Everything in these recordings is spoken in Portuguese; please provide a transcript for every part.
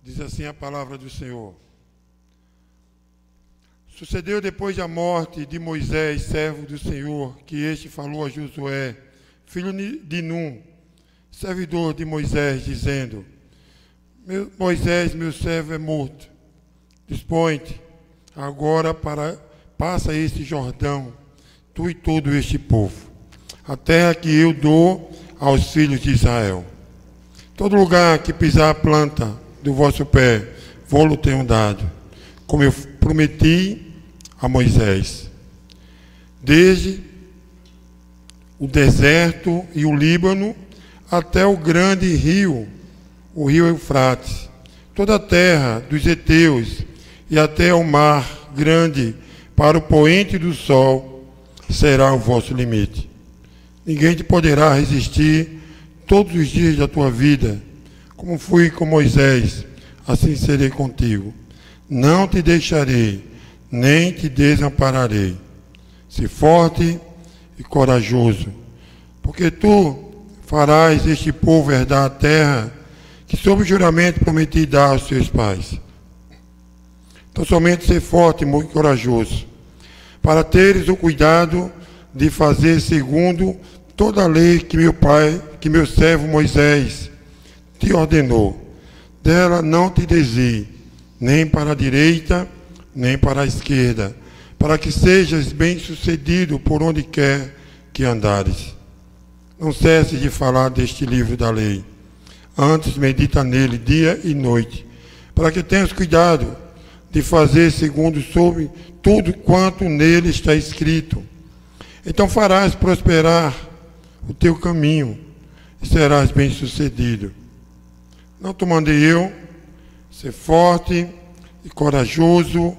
Diz assim a palavra do Senhor. Sucedeu depois da morte de Moisés, servo do Senhor, que este falou a Josué, filho de Num, servidor de Moisés, dizendo: Moisés, meu servo, é morto. Dispõe-te agora passa este Jordão, tu e todo este povo, a terra que eu dou aos filhos de Israel. Todo lugar que pisar a planta do vosso pé, vou-lo tenho dado, como eu prometi a Moisés. Desde o deserto e o Líbano até o grande rio, o rio Eufrates, toda a terra dos heteus e até o mar grande, para o poente do sol, será o vosso limite. Ninguém te poderá resistir todos os dias da tua vida. Como fui com Moisés, assim serei contigo. Não te deixarei, nem te desampararei. Se forte e corajoso, porque tu farás este povo herdar a terra que sob juramento prometi dar aos seus pais. Então somente ser forte e muito corajoso, para teres o cuidado de fazer segundo toda a lei que meu servo Moisés te ordenou. Dela não te desvie, nem para a direita, nem para a esquerda, para que sejas bem-sucedido por onde quer que andares. Não cesse de falar deste livro da lei. Antes medita nele dia e noite, para que tenhas cuidado de fazer segundo sobre tudo quanto nele está escrito. Então farás prosperar o teu caminho e serás bem-sucedido. Não te mandei eu ser forte e corajoso,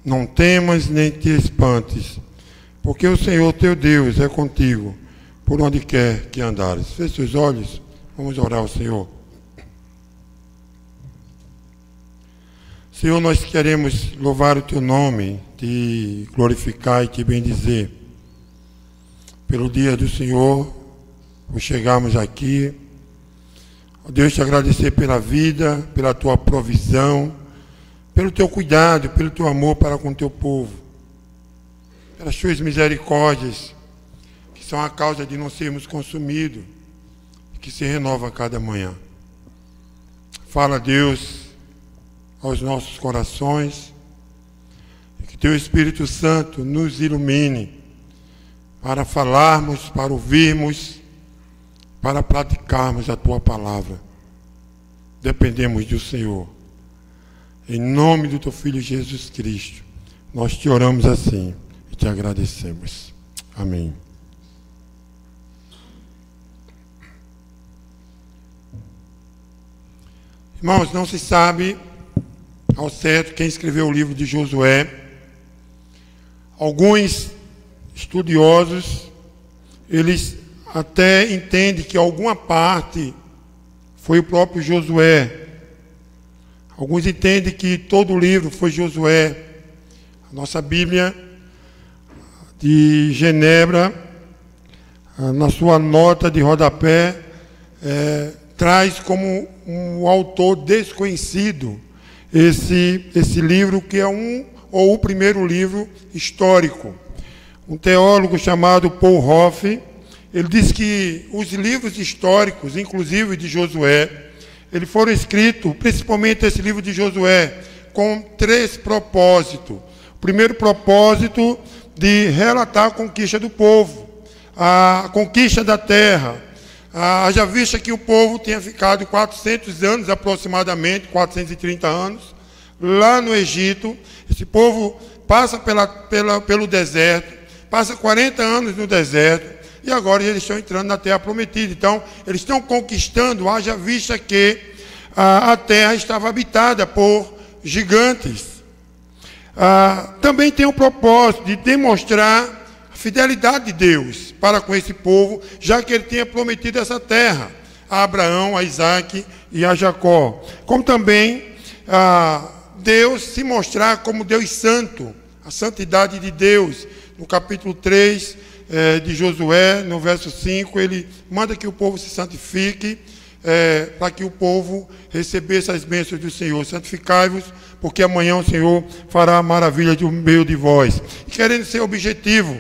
não temas nem te espantes, porque o Senhor teu Deus é contigo, por onde quer que andares. Feche os olhos, vamos orar ao Senhor. Senhor, nós queremos louvar o teu nome, te glorificar e te bendizer. Pelo dia do Senhor, por chegarmos aqui. Ó Deus, te agradecer pela vida, pela tua provisão, pelo teu cuidado, pelo teu amor para com o teu povo. Pelas tuas misericórdias, que são a causa de não sermos consumidos, que se renova a cada manhã. Fala, Deus, aos nossos corações, e que teu Espírito Santo nos ilumine para falarmos, para ouvirmos, para praticarmos a tua palavra. Dependemos do Senhor. Em nome do teu Filho Jesus Cristo, nós te oramos assim e te agradecemos. Amém. Irmãos, não se sabe ao certo quem escreveu o livro de Josué. Alguns estudiosos, eles até entendem que alguma parte foi o próprio Josué. Alguns entendem que todo o livro foi Josué. A nossa Bíblia de Genebra, na sua nota de rodapé, traz como um autor desconhecido esse livro, que é o primeiro livro histórico. Um teólogo chamado Paul Hoff, ele diz que os livros históricos, inclusive de Josué, eles foram escritos, principalmente esse livro de Josué, com 3 propósitos. O primeiro propósito, de relatar a conquista do povo, a conquista da terra. Haja vista que o povo tinha ficado 400 anos, aproximadamente, 430 anos, lá no Egito. Esse povo passa pelo deserto, passa 40 anos no deserto, e agora eles estão entrando na terra prometida. Então, eles estão conquistando, haja vista que a terra estava habitada por gigantes. Também tem o propósito de demonstrar a fidelidade de Deus para com esse povo, já que ele tinha prometido essa terra a Abraão, a Isaac e a Jacó. Como também Deus se mostrar como Deus santo, a santidade de Deus. No capítulo 3 de Josué, no verso 5, ele manda que o povo se santifique, para que o povo recebesse as bênçãos do Senhor. Santificai-vos, porque amanhã o Senhor fará a maravilha do meio de vós. E querendo ser objetivo,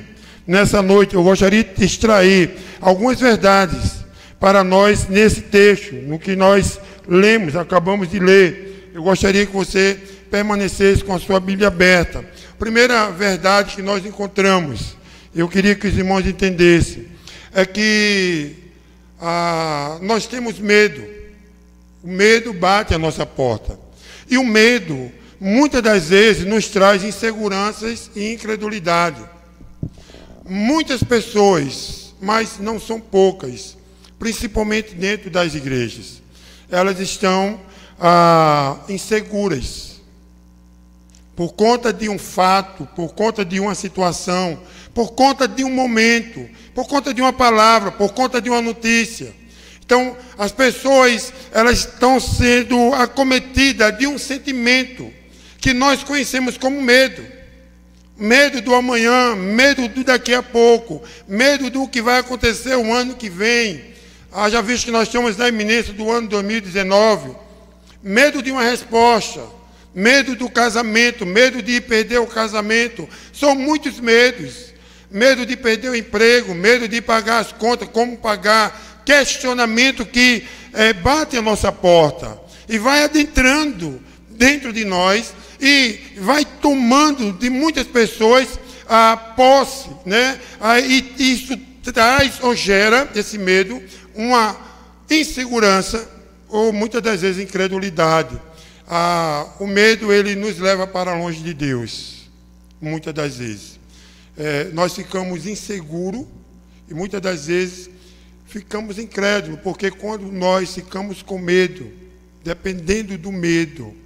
nessa noite eu gostaria de extrair algumas verdades para nós nesse texto, no que nós lemos, acabamos de ler. Eu gostaria que você permanecesse com a sua Bíblia aberta. Primeira verdade que nós encontramos, eu queria que os irmãos entendessem, é que nós temos medo. O medo bate à nossa porta. E o medo, muitas das vezes, nos traz inseguranças e incredulidade. Muitas pessoas, mas não são poucas, principalmente dentro das igrejas, elas estão inseguras. Por conta de um fato, por conta de uma situação, por conta de um momento, por conta de uma palavra, por conta de uma notícia. Então, as pessoas, elas estão sendo acometidas de um sentimento que nós conhecemos como medo. Medo do amanhã, medo do daqui a pouco, medo do que vai acontecer o ano que vem. Já visto que nós estamos na iminência do ano 2019. Medo de uma resposta. Medo do casamento, medo de perder o casamento. São muitos medos. Medo de perder o emprego, medo de pagar as contas, como pagar. Questionamento que bate à nossa porta e vai adentrando dentro de nós e vai tomando de muitas pessoas a posse, né? E isso traz ou gera, esse medo, uma insegurança ou muitas das vezes incredulidade. O medo, ele nos leva para longe de Deus, muitas das vezes. Nós ficamos inseguros e muitas das vezes ficamos incrédulos, porque quando nós ficamos com medo, dependendo do medo,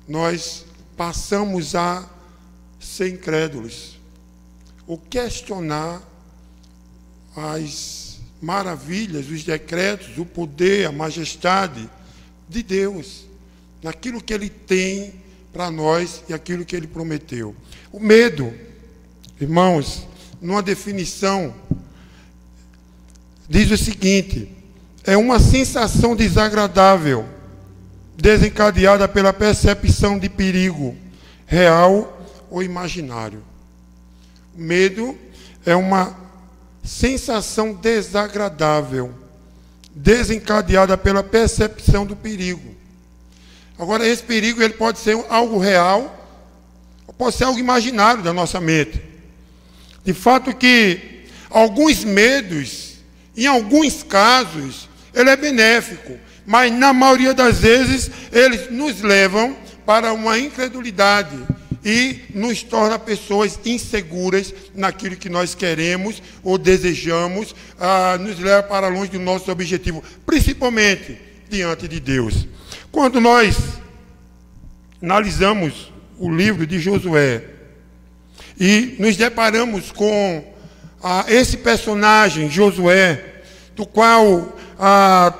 nós passamos a ser incrédulos, ou questionar as maravilhas, os decretos, o poder, a majestade de Deus, naquilo que Ele tem para nós e aquilo que Ele prometeu. O medo, irmãos, numa definição, diz o seguinte: é uma sensação desagradável, desencadeada pela percepção de perigo, real ou imaginário. O medo é uma sensação desagradável, desencadeada pela percepção do perigo. Agora, esse perigo ele pode ser algo real, ou pode ser algo imaginário da nossa mente. De fato que alguns medos, em alguns casos, ele é benéfico, mas na maioria das vezes eles nos levam para uma incredulidade e nos torna pessoas inseguras naquilo que nós queremos ou desejamos, nos leva para longe do nosso objetivo, principalmente diante de Deus. Quando nós analisamos o livro de Josué e nos deparamos com esse personagem, Josué, do qual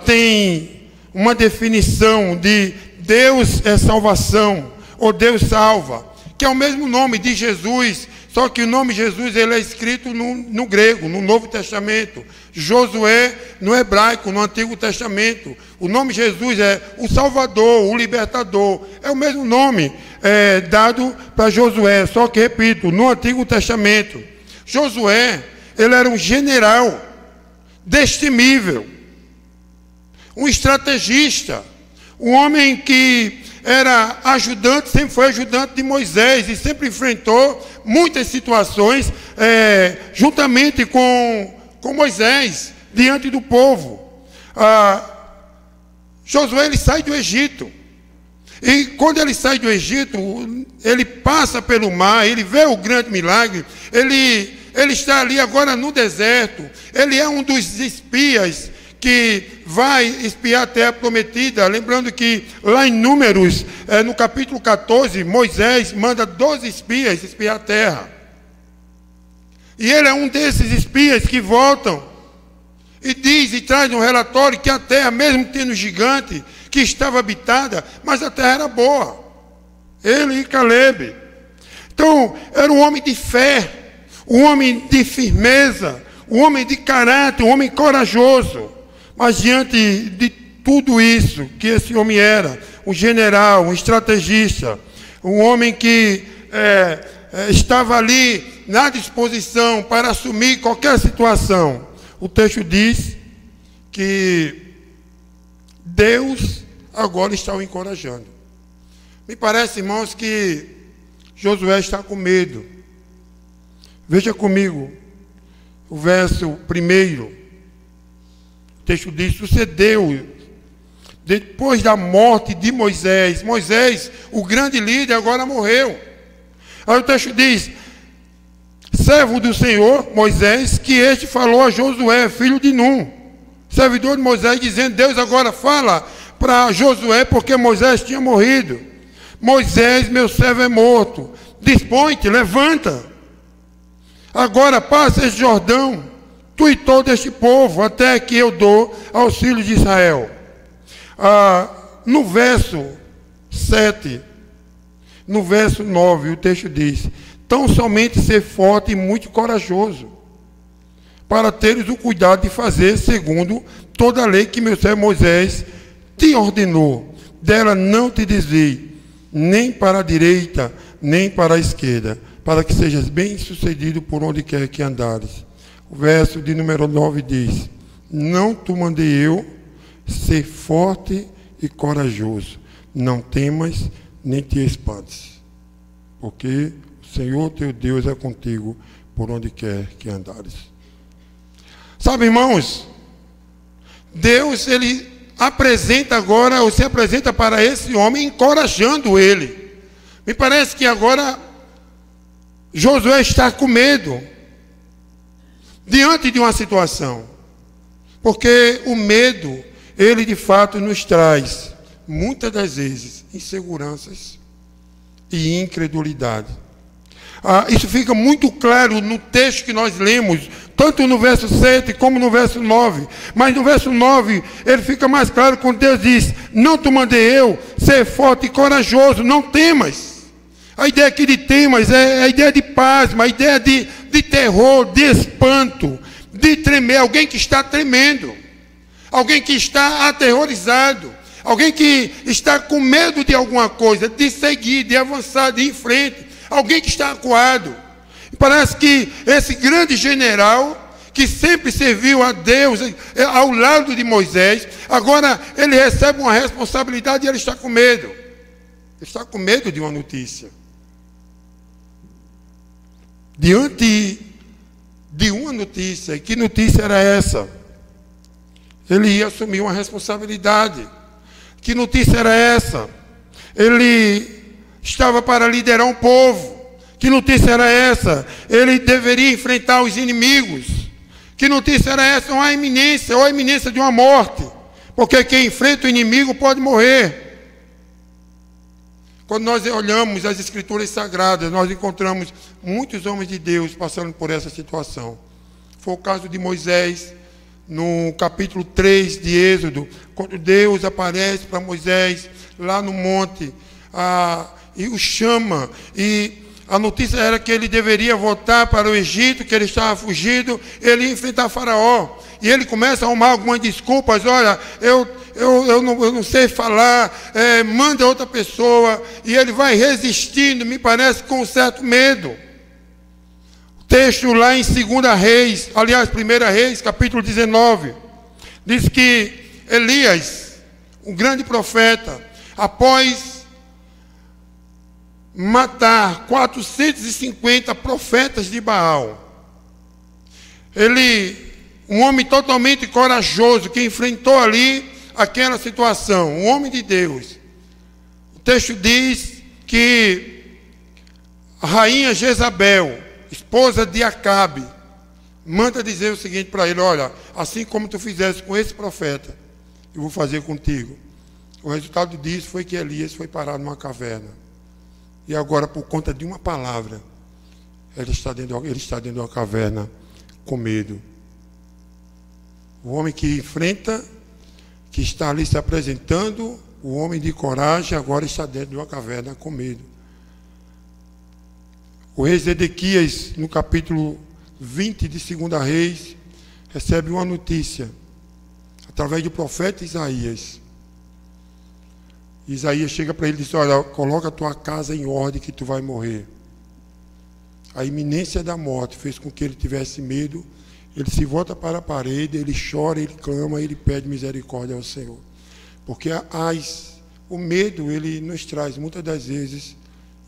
tem uma definição de Deus é salvação, ou Deus salva, que é o mesmo nome de Jesus, só que o nome Jesus ele é escrito no grego, no Novo Testamento. Josué no hebraico, no Antigo Testamento. O nome Jesus é o Salvador, o Libertador. É o mesmo nome dado para Josué, só que, repito, no Antigo Testamento. Josué, ele era um general destemível, um estrategista, um homem que era ajudante, sempre foi ajudante de Moisés e sempre enfrentou muitas situações juntamente com Moisés, diante do povo. Josué, ele sai do Egito. E quando ele sai do Egito, ele passa pelo mar, ele vê o grande milagre, ele está ali agora no deserto, ele é um dos espias que vai espiar a terra prometida. Lembrando que lá em Números, no capítulo 14, Moisés manda 12 espias espiar a terra. E ele é um desses espias que voltam e diz e traz um relatório que a terra, mesmo tendo gigante, que estava habitada, mas a terra era boa. Ele e Caleb. Então, era um homem de fé, um homem de firmeza, um homem de caráter, um homem corajoso. Mas diante de tudo isso que esse homem era, um general, um estrategista, um homem que estava ali na disposição para assumir qualquer situação, o texto diz que Deus agora está o encorajando. Me parece, irmãos, que Josué está com medo. Veja comigo o verso 1. O texto diz: sucedeu, depois da morte de Moisés, o grande líder, agora morreu. Aí o texto diz: servo do Senhor, Moisés, que este falou a Josué, filho de Num, servidor de Moisés, dizendo: Deus agora fala para Josué, porque Moisés tinha morrido. Moisés, meu servo, é morto. Dispõe-te, levanta. Agora passa esse Jordão, tu e todo este povo, até que eu dou aos filhos de Israel. No verso 7, no verso 9, o texto diz: tão somente ser forte e muito corajoso, para teres o cuidado de fazer segundo toda a lei que meu servo Moisés te ordenou. Dela não te desvie, nem para a direita, nem para a esquerda, para que sejas bem sucedido por onde quer que andares. O verso de número 9 diz: não te mandei eu ser forte e corajoso, não temas nem te espantes, porque o Senhor teu Deus é contigo por onde quer que andares. Sabe, irmãos, Deus, ele apresenta agora, ou se apresenta para esse homem, encorajando ele. Me parece que agora Josué está com medo diante de uma situação, porque o medo, ele de fato nos traz, muitas das vezes, inseguranças e incredulidade. Isso fica muito claro no texto que nós lemos, tanto no verso 7 como no verso 9. Mas no verso 9, ele fica mais claro quando Deus diz: não te mandei eu ser forte e corajoso, não temas. A ideia aqui de temas é a ideia de pasmo, a ideia de terror, de espanto, de tremer. Alguém que está tremendo, alguém que está aterrorizado, alguém que está com medo de alguma coisa, de seguir, de avançar, de ir em frente. Alguém que está acuado. Parece que esse grande general, que sempre serviu a Deus ao lado de Moisés, agora ele recebe uma responsabilidade e ele está com medo. Ele está com medo de uma notícia. Diante de uma notícia, e que notícia era essa? Ele ia assumir uma responsabilidade. Que notícia era essa? Ele estava para liderar um povo. Que notícia era essa? Ele deveria enfrentar os inimigos. Que notícia era essa? Uma iminência, ou a iminência de uma morte. Porque quem enfrenta o inimigo pode morrer. Quando nós olhamos as Escrituras Sagradas, nós encontramos muitos homens de Deus passando por essa situação. Foi o caso de Moisés, no capítulo 3 de Êxodo, quando Deus aparece para Moisés lá no monte, e o chama, e a notícia era que ele deveria voltar para o Egito, que ele estava fugido, ele ia enfrentar Faraó, e ele começa a arrumar algumas desculpas. Olha, eu não sei falar, manda outra pessoa, e ele vai resistindo, me parece, com um certo medo. O texto lá em 2 Reis, aliás, 1 Reis, capítulo 19, diz que Elias, um grande profeta, após matar 450 profetas de Baal, um homem totalmente corajoso, que enfrentou ali aquela situação, um homem de Deus. O texto diz que a rainha Jezabel, esposa de Acabe, manda dizer o seguinte para ele: olha, assim como tu fizeste com esse profeta, eu vou fazer contigo. O resultado disso foi que Elias foi parar numa caverna. E agora, por conta de uma palavra, ele está dentro de uma caverna com medo. O homem que enfrenta, que está ali se apresentando, o homem de coragem, agora está dentro de uma caverna com medo. O rei Zedequias, no capítulo 20 de 2 Reis, recebe uma notícia. A através do profeta Isaías. Isaías chega para ele e diz: olha, coloca a tua casa em ordem que tu vai morrer. A iminência da morte fez com que ele tivesse medo. Ele se volta para a parede, ele chora, ele clama, ele pede misericórdia ao Senhor. Porque o medo, ele nos traz muitas das vezes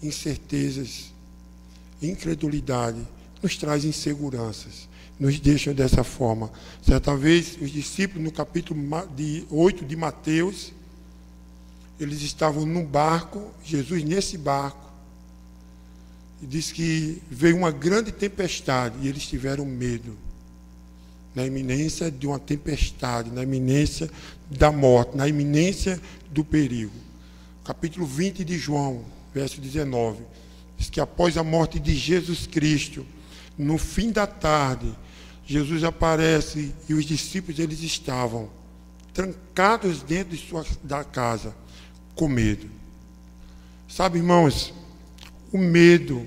incertezas, incredulidade, nos traz inseguranças, nos deixam dessa forma. Certa vez, os discípulos, no capítulo 8 de Mateus, eles estavam num barco, Jesus nesse barco, e diz que veio uma grande tempestade, e eles tiveram medo, na iminência de uma tempestade, na iminência da morte, na iminência do perigo. Capítulo 20 de João, verso 19, diz que após a morte de Jesus Cristo, no fim da tarde, Jesus aparece e os discípulos, eles estavam trancados dentro da casa, com medo. Sabe, irmãos, o medo,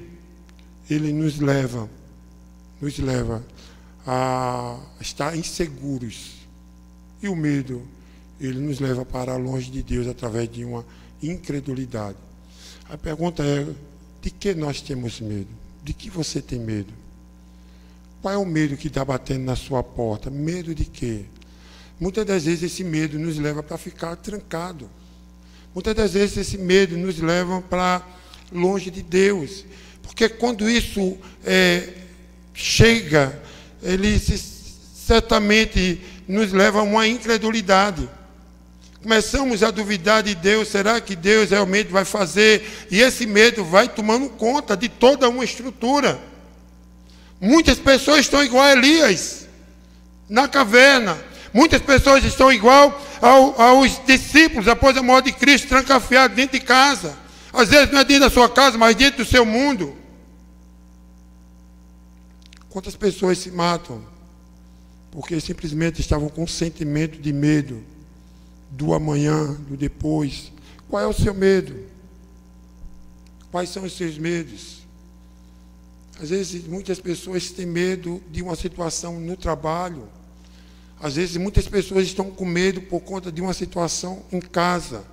ele nos leva a estar inseguros. E o medo, ele nos leva para longe de Deus através de uma incredulidade. A pergunta é: de que nós temos medo? De que você tem medo? Qual é o medo que está batendo na sua porta? Medo de quê? Muitas das vezes esse medo nos leva para ficar trancado. Muitas das vezes esse medo nos leva para longe de Deus. Porque quando isso chega, ele certamente nos leva a uma incredulidade. Começamos a duvidar de Deus. Será que Deus realmente vai fazer? E esse medo vai tomando conta de toda uma estrutura. Muitas pessoas estão igual a Elias, na caverna. Muitas pessoas estão igual aos discípulos, após a morte de Cristo, trancafiados dentro de casa. Às vezes não é dentro da sua casa, mas dentro do seu mundo. Quantas pessoas se matam porque simplesmente estavam com um sentimento de medo do amanhã, do depois? Qual é o seu medo? Quais são os seus medos? Às vezes muitas pessoas têm medo de uma situação no trabalho. Às vezes muitas pessoas estão com medo por conta de uma situação em casa.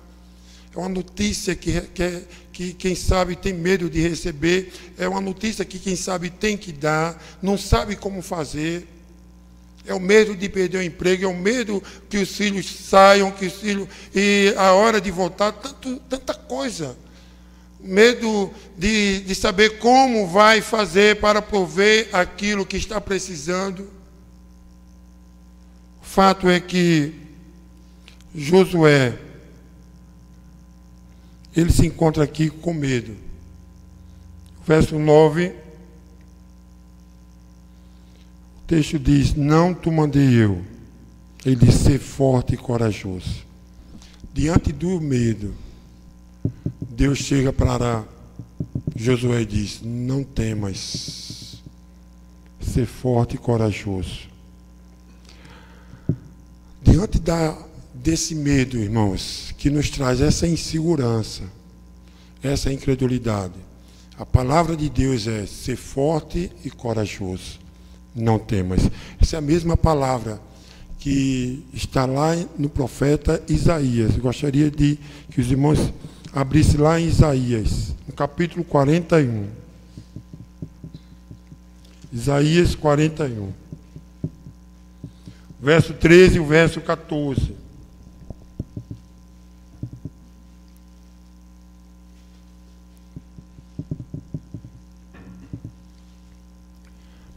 É uma notícia que quem sabe tem medo de receber. É uma notícia que quem sabe tem que dar. Não sabe como fazer. É o medo de perder o emprego. É o medo que os filhos saiam, e a hora de voltar. Tanta coisa. Medo de saber como vai fazer para prover aquilo que está precisando. O fato é que Josué, ele se encontra aqui com medo. Verso 9, o texto diz: não te mandei eu. Ele diz: ser forte e corajoso. Diante do medo, Deus chega para Josué e diz: não temas, ser forte e corajoso. Diante desse medo, irmãos, que nos traz essa insegurança, essa incredulidade, a palavra de Deus é: ser forte e corajoso, não temas. Essa é a mesma palavra que está lá no profeta Isaías. Eu gostaria que os irmãos abrissem lá em Isaías, no capítulo 41. Isaías 41. Verso 13 e o verso 14.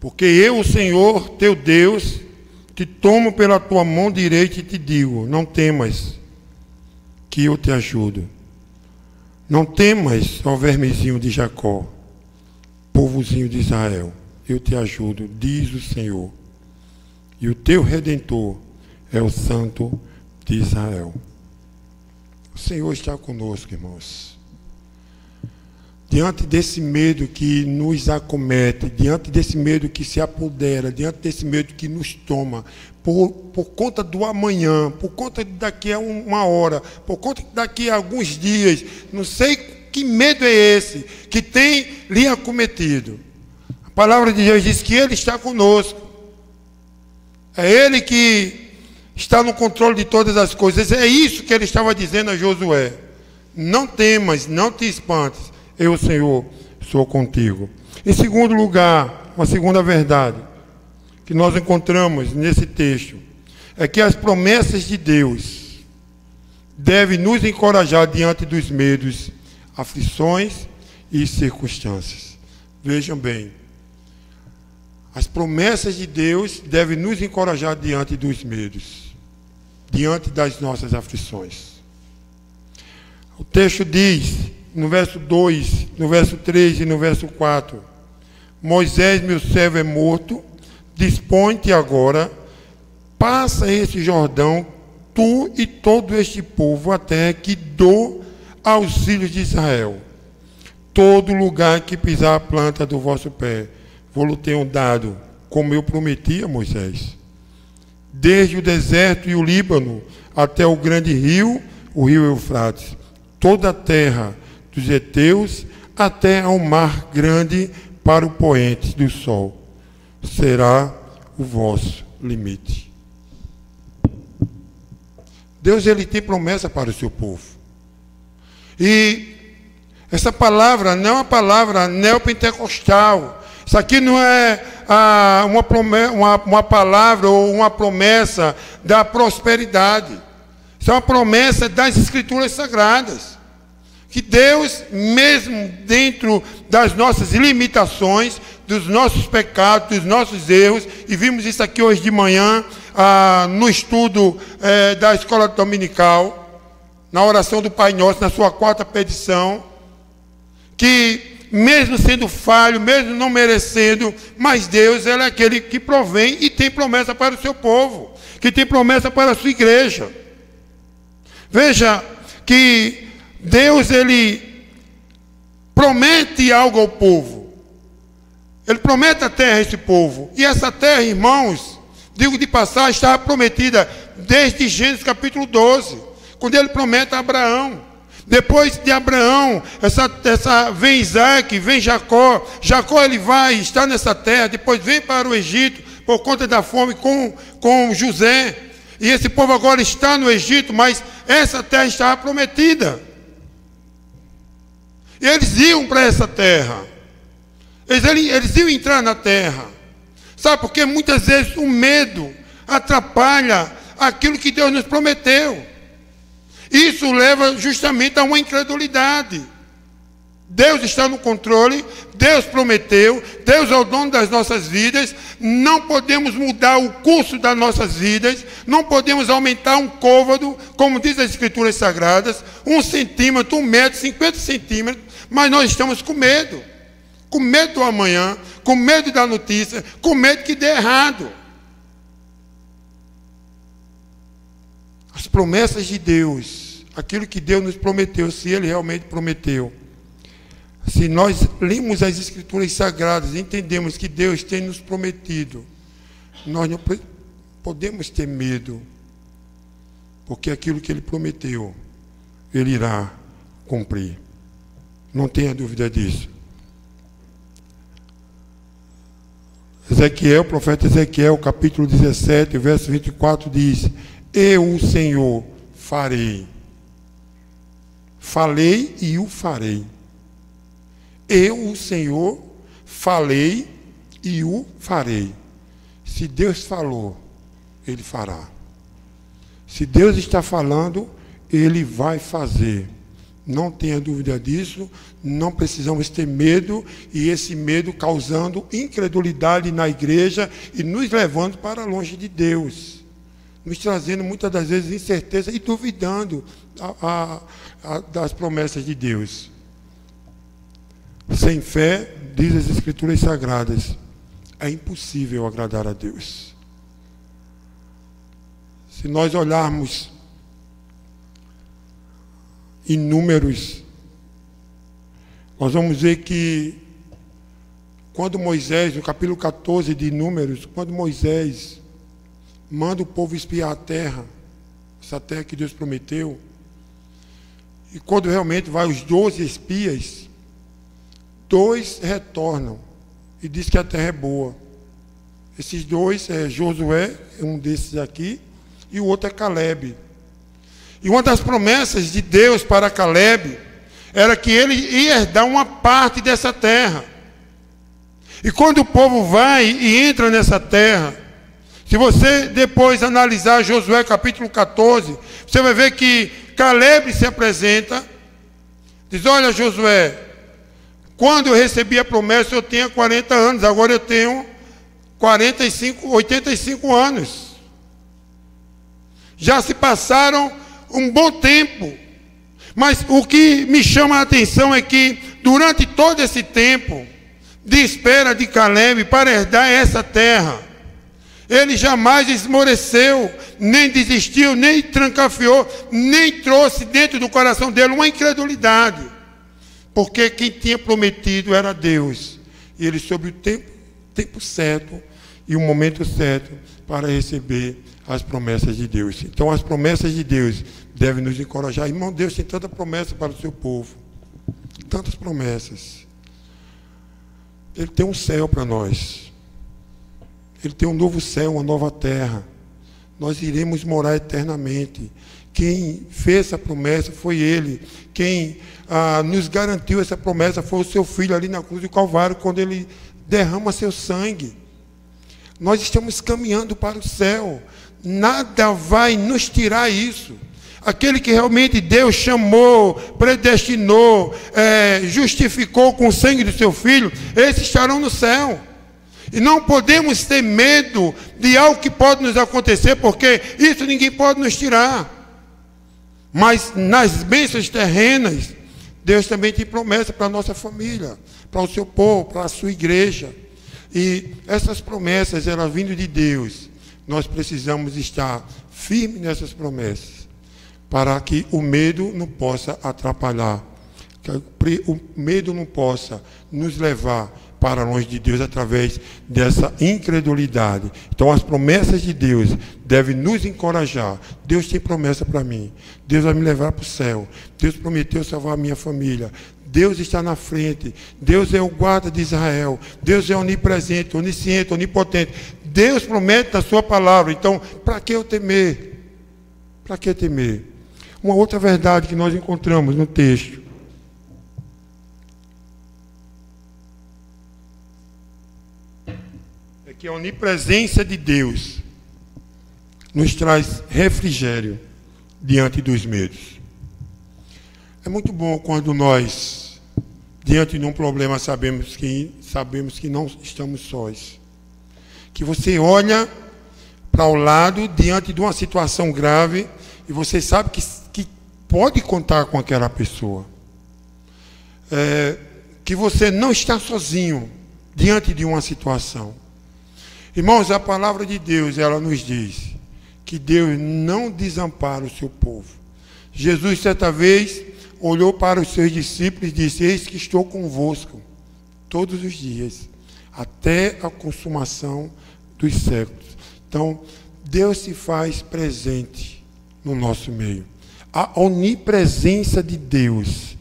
Porque eu, o Senhor, teu Deus, te tomo pela tua mão direita e te digo: não temas, que eu te ajudo. Não temas, ó vermezinho de Jacó, povozinho de Israel, eu te ajudo, diz o Senhor. E o teu Redentor é o Santo de Israel. O Senhor está conosco, irmãos. Diante desse medo que nos acomete, diante desse medo que se apodera, diante desse medo que nos toma, por conta do amanhã, por conta de daqui a uma hora, por conta de daqui a alguns dias, não sei que medo é esse que tem lhe acometido. A palavra de Deus diz que Ele está conosco. É Ele que está no controle de todas as coisas. É isso que ele estava dizendo a Josué. Não temas, não te espantes, eu, Senhor, sou contigo. Em segundo lugar, uma segunda verdade que nós encontramos nesse texto é que as promessas de Deus devem nos encorajar diante dos medos, aflições e circunstâncias. Vejam bem, as promessas de Deus devem nos encorajar diante dos medos, diante das nossas aflições. O texto diz, no verso 2, no verso 3 e no verso 4, Moisés, meu servo, é morto, dispõe-te agora, passa esse Jordão, tu e todo este povo, até que dou aos filhos de Israel. Todo lugar que pisar a planta do vosso pé, vou-lo tenho dado, como eu prometi a Moisés. Desde o deserto e o Líbano, até o grande rio, o rio Eufrates, toda a terra dos heteus, até ao mar grande, para o poente do sol, será o vosso limite. Deus, ele tem promessa para o seu povo. E essa palavra não é uma palavra neopentecostal. Isso aqui não é uma palavra ou uma promessa da prosperidade. Isso é uma promessa das Escrituras Sagradas. Que Deus, mesmo dentro das nossas limitações, dos nossos pecados, dos nossos erros, e vimos isso aqui hoje de manhã, no estudo da escola dominical, na oração do Pai Nosso, na sua 4ª petição, que mesmo sendo falho, mesmo não merecendo, mas Deus, ele é aquele que provém e tem promessa para o seu povo, que tem promessa para a sua igreja. Veja que Deus, ele promete algo ao povo. Ele promete a terra a esse povo. E essa terra, irmãos, digo de passagem, estava prometida desde Gênesis capítulo 12, quando ele promete a Abraão. Depois de Abraão, vem Isaac, vem Jacó. Jacó, ele vai estar nessa terra, depois vem para o Egito, por conta da fome com José. E esse povo agora está no Egito, mas essa terra estava prometida. E eles iam para essa terra. Eles iam entrar na terra. Sabe, porque muitas vezes o medo atrapalha aquilo que Deus nos prometeu. Isso leva justamente a uma incredulidade. Deus está no controle, Deus prometeu, Deus é o dono das nossas vidas, não podemos mudar o curso das nossas vidas, não podemos aumentar um côvado, como diz as Escrituras Sagradas, 1 centímetro, 1 metro, 50 centímetros, mas nós estamos com medo do amanhã, com medo da notícia, com medo que dê errado. As promessas de Deus, aquilo que Deus nos prometeu, se Ele realmente prometeu, se nós lemos as Escrituras Sagradas, entendemos que Deus tem nos prometido, nós não podemos ter medo, porque aquilo que Ele prometeu, Ele irá cumprir. Não tenha dúvida disso. Ezequiel, o profeta Ezequiel, capítulo 17, verso 24, diz: Eu, o Senhor, farei. Falei e o farei. Eu, o Senhor, falei e o farei. Se Deus falou, Ele fará. Se Deus está falando, Ele vai fazer. Não tenha dúvida disso, não precisamos ter medo, e esse medo causando incredulidade na igreja e nos levando para longe de Deus, nos trazendo muitas das vezes incerteza e duvidando das promessas de Deus. Sem fé, diz as Escrituras Sagradas, é impossível agradar a Deus. Se nós olharmos em Números, nós vamos ver que quando Moisés, no capítulo 14 de Números, quando Moisés manda o povo espiar a terra, essa terra que Deus prometeu, e quando realmente vai os 12 espias, 2 retornam e diz que a terra é boa. Esses 2, Josué, um desses aqui, e o outro é Caleb. E uma das promessas de Deus para Caleb era que ele ia herdar uma parte dessa terra. E quando o povo vai e entra nessa terra, se você depois analisar Josué capítulo 14, você vai ver que Caleb se apresenta, diz: olha, Josué, quando eu recebi a promessa eu tinha 40 anos, agora eu tenho 85 anos. Já se passaram um bom tempo. Mas o que me chama a atenção é que durante todo esse tempo de espera de Caleb para herdar essa terra, ele jamais esmoreceu, nem desistiu, nem trancafiou, nem trouxe dentro do coração dele uma incredulidade. Porque quem tinha prometido era Deus. E ele soube o tempo certo e o momento certo para receber as promessas de Deus. Então as promessas de Deus devem nos encorajar. Irmão, Deus tem tanta promessa para o seu povo. Tantas promessas. Ele tem um céu para nós. Ele tem um novo céu, uma nova terra. Nós iremos morar eternamente. Quem fez essa promessa foi Ele. Quem nos garantiu essa promessa foi o seu Filho ali na cruz do Calvário, quando Ele derrama seu sangue. Nós estamos caminhando para o céu. Nada vai nos tirar isso. Aquele que realmente Deus chamou, predestinou, justificou com o sangue do seu Filho, esses estarão no céu. E não podemos ter medo de algo que pode nos acontecer, porque isso ninguém pode nos tirar. Mas nas bênçãos terrenas, Deus também tem promessa para a nossa família, para o seu povo, para a sua igreja. E essas promessas, elas vindo de Deus, nós precisamos estar firmes nessas promessas, para que o medo não possa atrapalhar, que o medo não possa nos levar para longe de Deus através dessa incredulidade. Então as promessas de Deus devem nos encorajar. Deus tem promessa para mim. Deus vai me levar para o céu. Deus prometeu salvar a minha família. Deus está na frente. Deus é o guarda de Israel. Deus é onipresente, onisciente, onipotente. Deus promete na sua palavra. Então, para que eu temer? Para que temer? Uma outra verdade que nós encontramos no texto. É que a onipresença de Deus nos traz refrigério diante dos medos. É muito bom quando nós, diante de um problema, sabemos que não estamos sós. Que você olha para o lado diante de uma situação grave e você sabe que pode contar com aquela pessoa. Que você não está sozinho diante de uma situação. Irmãos, a palavra de Deus, ela nos diz que Deus não desampara o seu povo. Jesus, certa vez, olhou para os seus discípulos e disse: eis que estou convosco todos os dias, até a consumação dos séculos. Então, Deus se faz presente no nosso meio. A onipresença de Deus,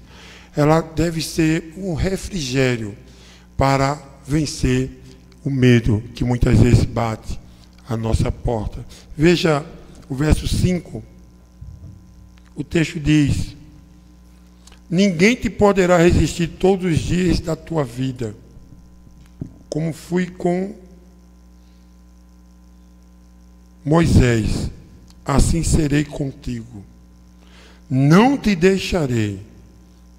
ela deve ser um refrigério para vencer o medo que muitas vezes bate à nossa porta. Veja o verso 5. O texto diz: ninguém te poderá resistir todos os dias da tua vida, como fui com Moisés, assim serei contigo. Não te deixarei,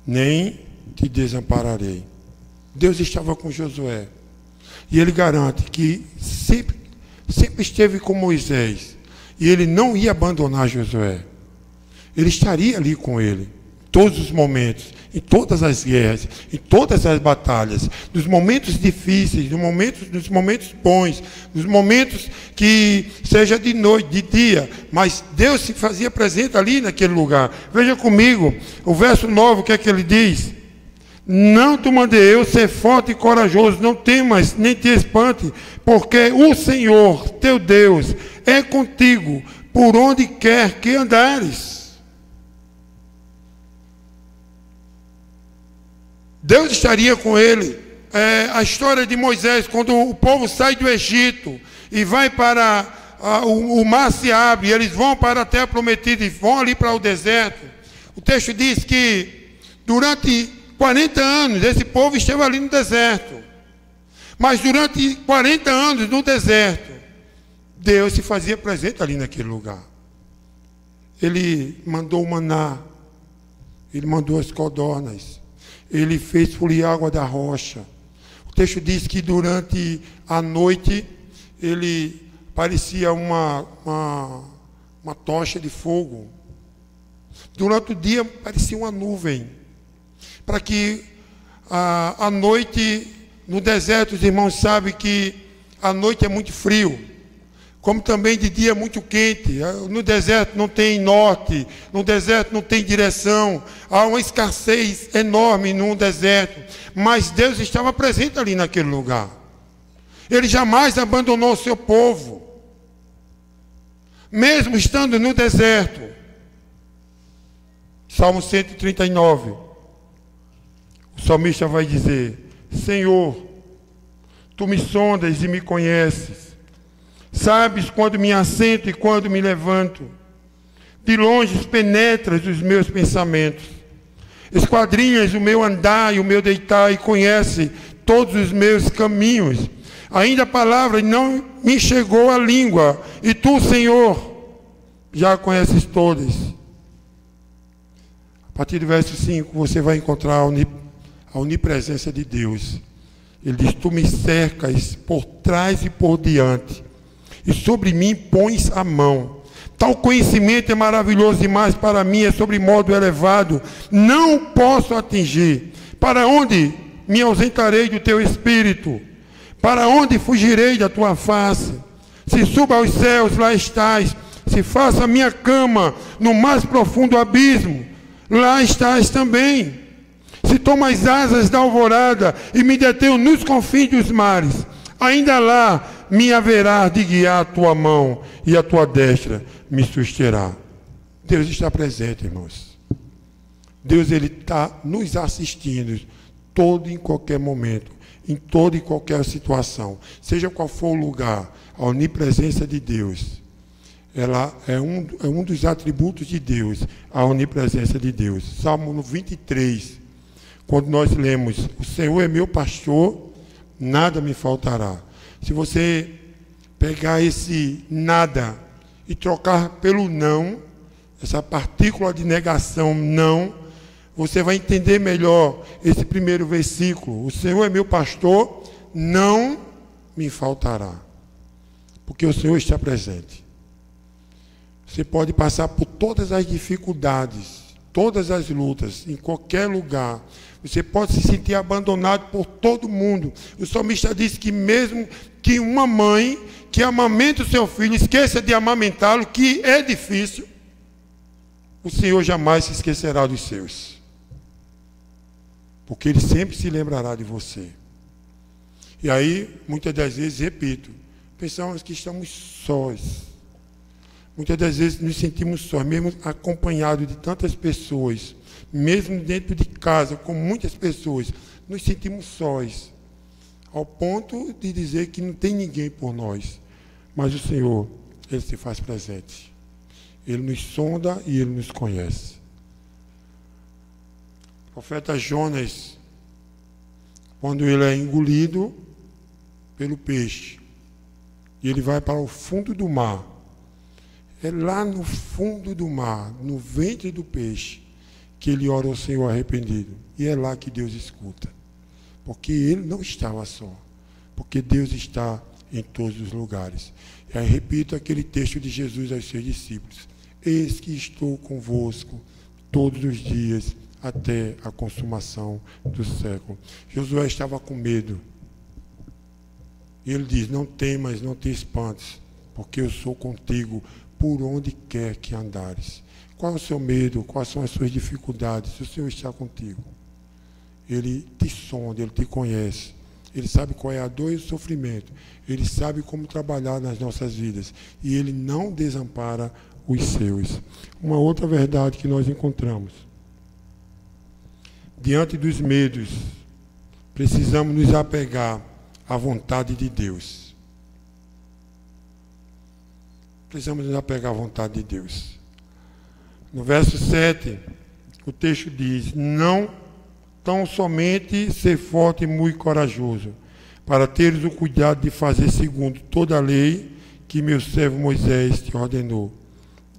nem te desampararei. Deus estava com Josué. E ele garante que sempre esteve com Moisés. E ele não ia abandonar Josué. Ele estaria ali com ele, em todos os momentos, em todas as guerras, em todas as batalhas, nos momentos difíceis, nos momentos bons, nos momentos que seja de noite, de dia, mas Deus se fazia presente ali naquele lugar. Veja comigo, o verso 9, o que é que ele diz? Não te mandei eu ser forte e corajoso, não temas, nem te espante, porque o Senhor, teu Deus, é contigo, por onde quer que andares. Deus estaria com ele. A história de Moisés, quando o povo sai do Egito e vai para o mar se abre, eles vão para a terra prometida e vão ali para o deserto. O texto diz que durante 40 anos esse povo esteve ali no deserto. Mas durante 40 anos no deserto, Deus se fazia presente ali naquele lugar. Ele mandou o maná, ele mandou as codornas, ele fez fluir água da rocha. O texto diz que durante a noite ele parecia uma tocha de fogo. Durante o dia parecia uma nuvem. Para que à noite, no deserto, os irmãos sabem que a noite é muito frio. Como também de dia é muito quente. No deserto não tem norte, no deserto não tem direção. Há uma escassez enorme no deserto. Mas Deus estava presente ali naquele lugar. Ele jamais abandonou o seu povo. Mesmo estando no deserto. Salmo 139. O salmista vai dizer: Senhor, Tu me sondas e me conheces. Sabes quando me assento e quando me levanto. De longe penetras os meus pensamentos. Esquadrinhas o meu andar e o meu deitar e conhece todos os meus caminhos. Ainda a palavra não me chegou à língua, e Tu, Senhor, já a conheces todas. A partir do verso 5, você vai encontrar a onipresença de Deus. Ele diz: Tu me cercas por trás e por diante, e sobre mim pões a mão. Tal conhecimento é maravilhoso demais para mim, é sobre modo elevado, não posso atingir. Para onde me ausentarei do Teu Espírito? Para onde fugirei da Tua face? Se suba aos céus, lá estás. Se faça a minha cama no mais profundo abismo, lá estás também. Se tomo as asas da alvorada e me detenho nos confins dos mares, ainda lá me haverá de guiar a Tua mão e a Tua destra me susterá. Deus está presente, irmãos. Deus, Ele está nos assistindo todo e em qualquer momento, em toda e qualquer situação, seja qual for o lugar. A onipresença de Deus, ela é um dos atributos de Deus, a onipresença de Deus. Salmo 23, quando nós lemos: O Senhor é meu pastor, nada me faltará. Se você pegar esse nada e trocar pelo não, essa partícula de negação, não, você vai entender melhor esse primeiro versículo. O Senhor é meu pastor, não me faltará. Porque o Senhor está presente. Você pode passar por todas as dificuldades, todas as lutas, em qualquer lugar. Você pode se sentir abandonado por todo mundo. O salmista diz que mesmo que uma mãe que amamenta o seu filho esqueça de amamentá-lo, que é difícil, o Senhor jamais se esquecerá dos seus. Porque Ele sempre se lembrará de você. E aí, muitas das vezes, repito, pensamos que estamos sós. Muitas das vezes nos sentimos sós, mesmo acompanhados de tantas pessoas, mesmo dentro de casa, com muitas pessoas, nos sentimos sós, ao ponto de dizer que não tem ninguém por nós. Mas o Senhor, Ele se faz presente. Ele nos sonda e Ele nos conhece. O profeta Jonas, quando ele é engolido pelo peixe, e ele vai para o fundo do mar, é lá no fundo do mar, no ventre do peixe, que ele ora ao Senhor arrependido. E é lá que Deus escuta. Porque ele não estava só. Porque Deus está em todos os lugares. E aí repito aquele texto de Jesus aos seus discípulos: Eis que estou convosco todos os dias, até a consumação do século. Josué estava com medo. E ele diz: Não temas, não te espantes, porque eu sou contigo por onde quer que andares. Qual é o seu medo? Quais são as suas dificuldades? O Senhor está contigo. Ele te sonda, Ele te conhece. Ele sabe qual é a dor e o sofrimento. Ele sabe como trabalhar nas nossas vidas. E Ele não desampara os seus. Uma outra verdade que nós encontramos: diante dos medos, precisamos nos apegar à vontade de Deus. Precisamos nos apegar à vontade de Deus. No verso 7, o texto diz: não tão somente ser forte e muito corajoso, para teres o cuidado de fazer segundo toda a lei que meu servo Moisés te ordenou.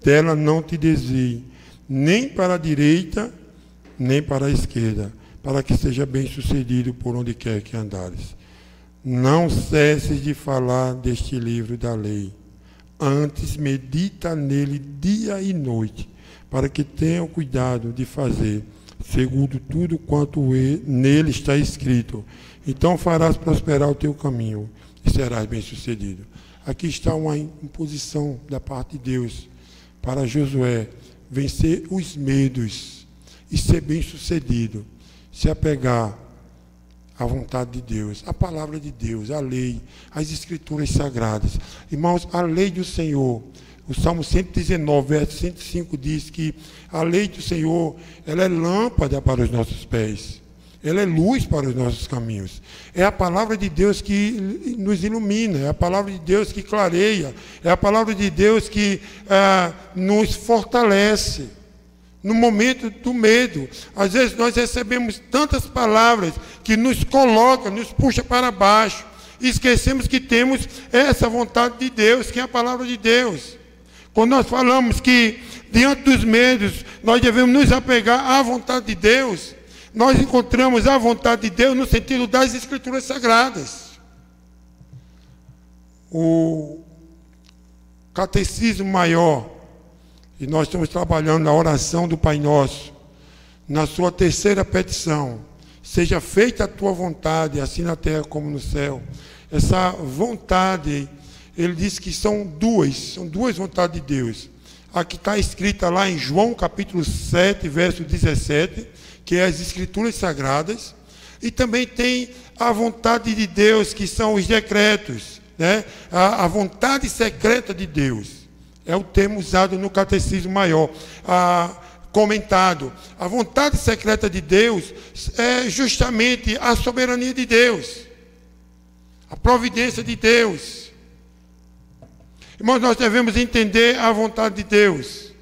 Dela não te desvie, nem para a direita, nem para a esquerda, para que seja bem sucedido por onde quer que andares. Não cesses de falar deste livro da lei. Antes medita nele dia e noite, para que tenha cuidado de fazer segundo tudo quanto nele está escrito. Então farás prosperar o teu caminho e serás bem-sucedido. Aqui está uma imposição da parte de Deus para Josué vencer os medos e ser bem-sucedido, se apegar à vontade de Deus, à palavra de Deus, à lei, às escrituras sagradas. Irmãos, a lei do Senhor, o Salmo 119, verso 105 diz que a lei do Senhor, ela é lâmpada para os nossos pés, ela é luz para os nossos caminhos. É a palavra de Deus que nos ilumina, é a palavra de Deus que clareia, é a palavra de Deus que nos fortalece no momento do medo. Às vezes nós recebemos tantas palavras que nos colocam, nos puxa para baixo, e esquecemos que temos essa vontade de Deus, que é a palavra de Deus. Quando nós falamos que diante dos medos nós devemos nos apegar à vontade de Deus, nós encontramos a vontade de Deus no sentido das Escrituras Sagradas. O Catecismo Maior, e nós estamos trabalhando na oração do Pai Nosso, na sua terceira petição: seja feita a tua vontade, assim na terra como no céu. Essa vontade, ele diz que são duas vontades de Deus. A que está escrita lá em João capítulo 7, verso 17, que é as Escrituras Sagradas, e também tem a vontade de Deus, que são os decretos, né? A vontade secreta de Deus. É o termo usado no Catecismo Maior, comentado. A vontade secreta de Deus é justamente a soberania de Deus, a providência de Deus. Irmãos, nós devemos entender a vontade de Deus.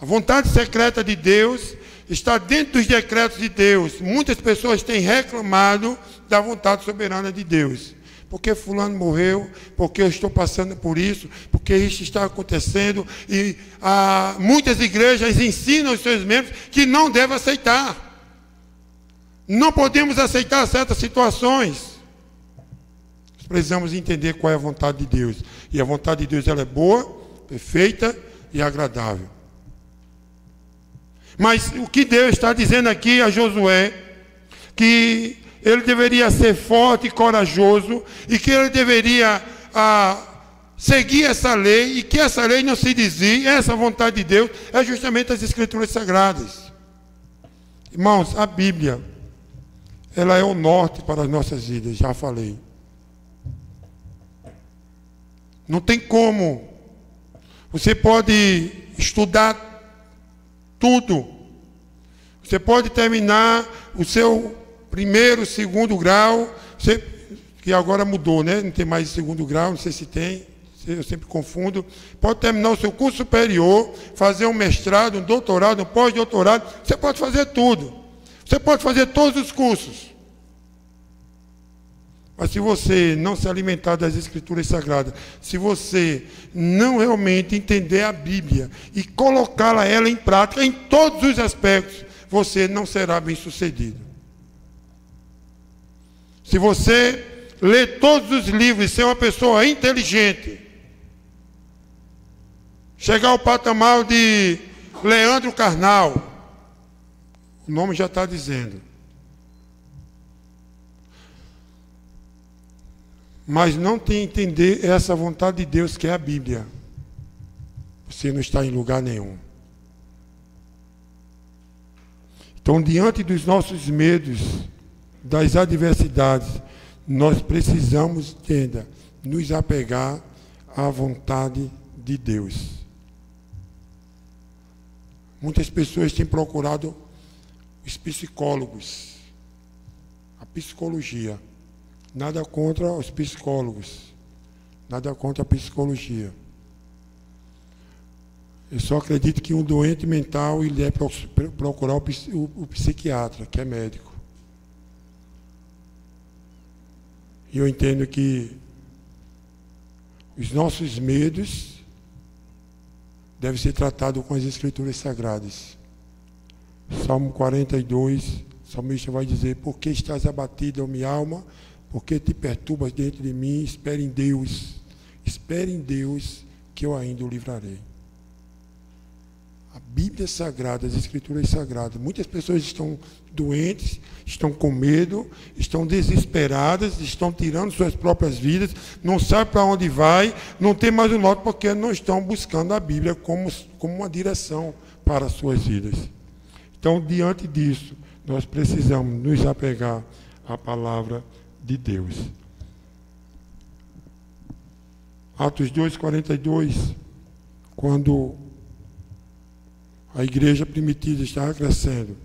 A vontade secreta de Deus está dentro dos decretos de Deus. Muitas pessoas têm reclamado da vontade soberana de Deus. Porque fulano morreu, porque eu estou passando por isso, porque isso está acontecendo. E muitas igrejas ensinam os seus membros que não devem aceitar. Não podemos aceitar certas situações. Precisamos entender qual é a vontade de Deus. E a vontade de Deus, ela é boa, perfeita e agradável. Mas o que Deus está dizendo aqui a Josué, que ele deveria ser forte e corajoso, e que ele deveria seguir essa lei, e que essa lei não se desvie. Essa vontade de Deus é justamente as Escrituras Sagradas. Irmãos, a Bíblia, ela é o norte para as nossas vidas, já falei. Não tem como. Você pode estudar tudo. Você pode terminar o seu primeiro, segundo grau, que agora mudou, né? Não tem mais segundo grau, não sei se tem, eu sempre confundo. Pode terminar o seu curso superior, fazer um mestrado, um doutorado, um pós-doutorado. Você pode fazer tudo. Você pode fazer todos os cursos. Mas se você não se alimentar das Escrituras Sagradas, se você não realmente entender a Bíblia e colocá-la ela em prática em todos os aspectos, você não será bem-sucedido. Se você ler todos os livros e ser uma pessoa inteligente, chegar ao patamar de Leandro Carnal, o nome já está dizendo, mas não tem entender essa vontade de Deus que é a Bíblia, você não está em lugar nenhum. Então, diante dos nossos medos, das adversidades, nós precisamos, entenda, nos apegar à vontade de Deus. Muitas pessoas têm procurado os psicólogos, a psicologia. Nada contra os psicólogos, nada contra a psicologia. Eu só acredito que um doente mental ele deve procurar o psiquiatra, que é médico. E eu entendo que os nossos medos devem ser tratados com as Escrituras Sagradas. Salmo 42, o salmista vai dizer: por que estás abatida, ó minha alma? Por que te perturbas dentro de mim? Espere em Deus, que eu ainda o livrarei. A Bíblia Sagrada, as Escrituras Sagradas. Muitas pessoas estão doentes, estão com medo, estão desesperadas, estão tirando suas próprias vidas, não sabem para onde vai, não tem mais um norte porque não estão buscando a Bíblia como uma direção para as suas vidas. Então, diante disso, nós precisamos nos apegar à palavra de Deus. Atos 2:42, quando a igreja primitiva estava crescendo,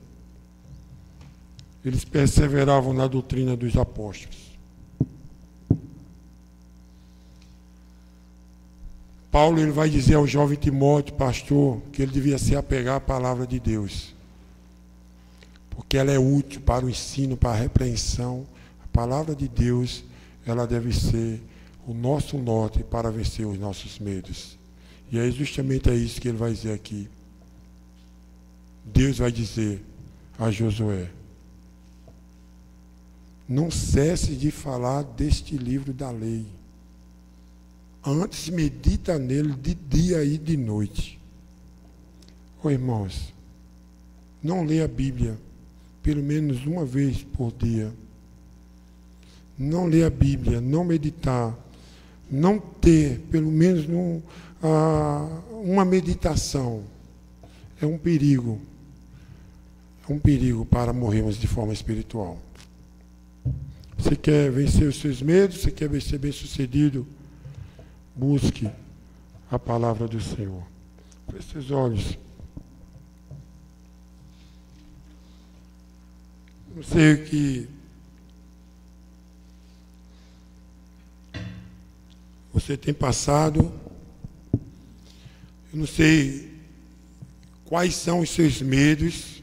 eles perseveravam na doutrina dos apóstolos. Paulo ele vai dizer ao jovem Timóteo, pastor, que ele devia se apegar à palavra de Deus, porque ela é útil para o ensino, para a repreensão. A palavra de Deus, ela deve ser o nosso norte para vencer os nossos medos. E é justamente isso que ele vai dizer aqui. Deus vai dizer a Josué: não cesse de falar deste livro da lei. Antes medita nele de dia e de noite. Irmãos, não leia a Bíblia pelo menos uma vez por dia. Não ler a Bíblia, não meditar, não ter pelo menos uma meditação, é um perigo. É um perigo para morrermos de forma espiritual. Você quer vencer os seus medos? Você quer ser bem-sucedido? Busque a palavra do Senhor. Feche seus olhos. Não sei o que você tem passado. Eu não sei quais são os seus medos,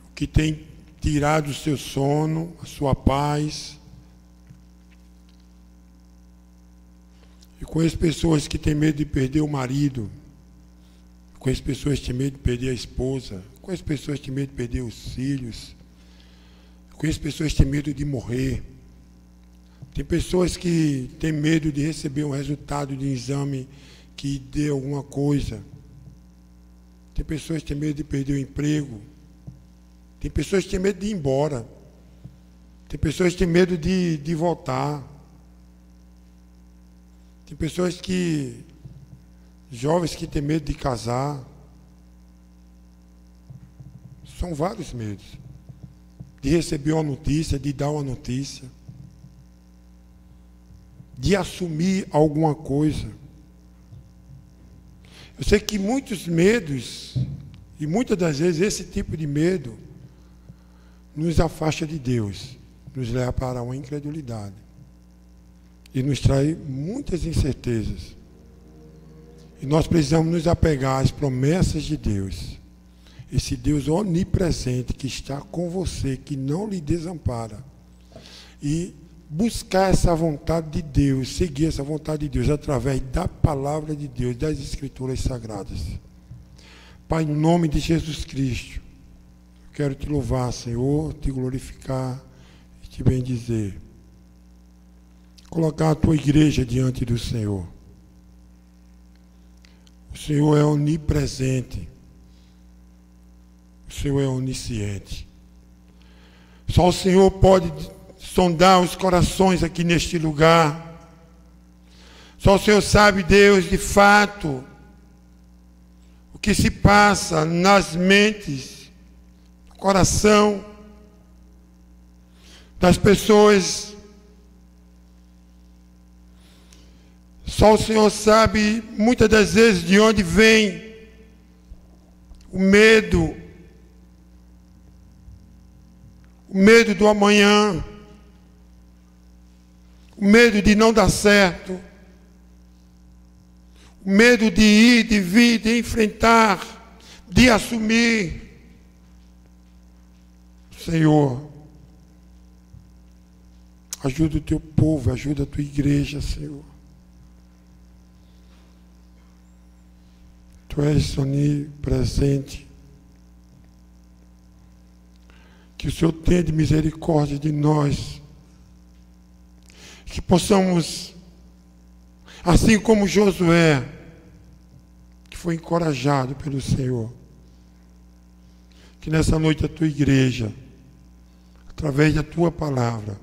o que tem tirado o seu sono, a sua paz. Eu conheço pessoas que têm medo de perder o marido. Eu conheço pessoas que têm medo de perder a esposa. Eu conheço pessoas que têm medo de perder os filhos. Eu conheço pessoas que têm medo de morrer. Tem pessoas que têm medo de receber um resultado de exame que dê alguma coisa. Tem pessoas que têm medo de perder o emprego. Tem pessoas que têm medo de ir embora. Tem pessoas que têm medo de voltar. Tem pessoas jovens que têm medo de casar. São vários medos. De receber uma notícia, de dar uma notícia. De assumir alguma coisa. Eu sei que muitos medos, e muitas das vezes esse tipo de medo, nos afasta de Deus, nos leva para uma incredulidade e nos traz muitas incertezas. E nós precisamos nos apegar às promessas de Deus. Esse Deus onipresente que está com você, que não lhe desampara. E buscar essa vontade de Deus, seguir essa vontade de Deus através da palavra de Deus, das Escrituras Sagradas. Pai, no nome de Jesus Cristo, quero te louvar, Senhor, te glorificar e te bendizer. Colocar a tua igreja diante do Senhor. O Senhor é onipresente. O Senhor é onisciente. Só o Senhor pode sondar os corações aqui neste lugar. Só o Senhor sabe, Deus, de fato, o que se passa nas mentes, coração das pessoas. Só o Senhor sabe muitas das vezes de onde vem o medo do amanhã, o medo de não dar certo, O medo de ir, de vir, de enfrentar, de assumir. Senhor, ajuda o teu povo, ajuda a tua igreja, Senhor. Tu és onipresente. Que o Senhor tenha de misericórdia de nós. Que possamos, assim como Josué, que foi encorajado pelo Senhor, que nessa noite a tua igreja, através da tua palavra,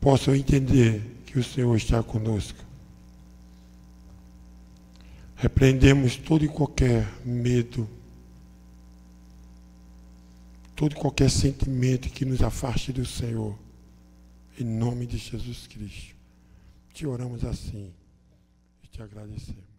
possam entender que o Senhor está conosco. Repreendemos todo e qualquer medo, todo e qualquer sentimento que nos afaste do Senhor. Em nome de Jesus Cristo. Te oramos assim e te agradecemos.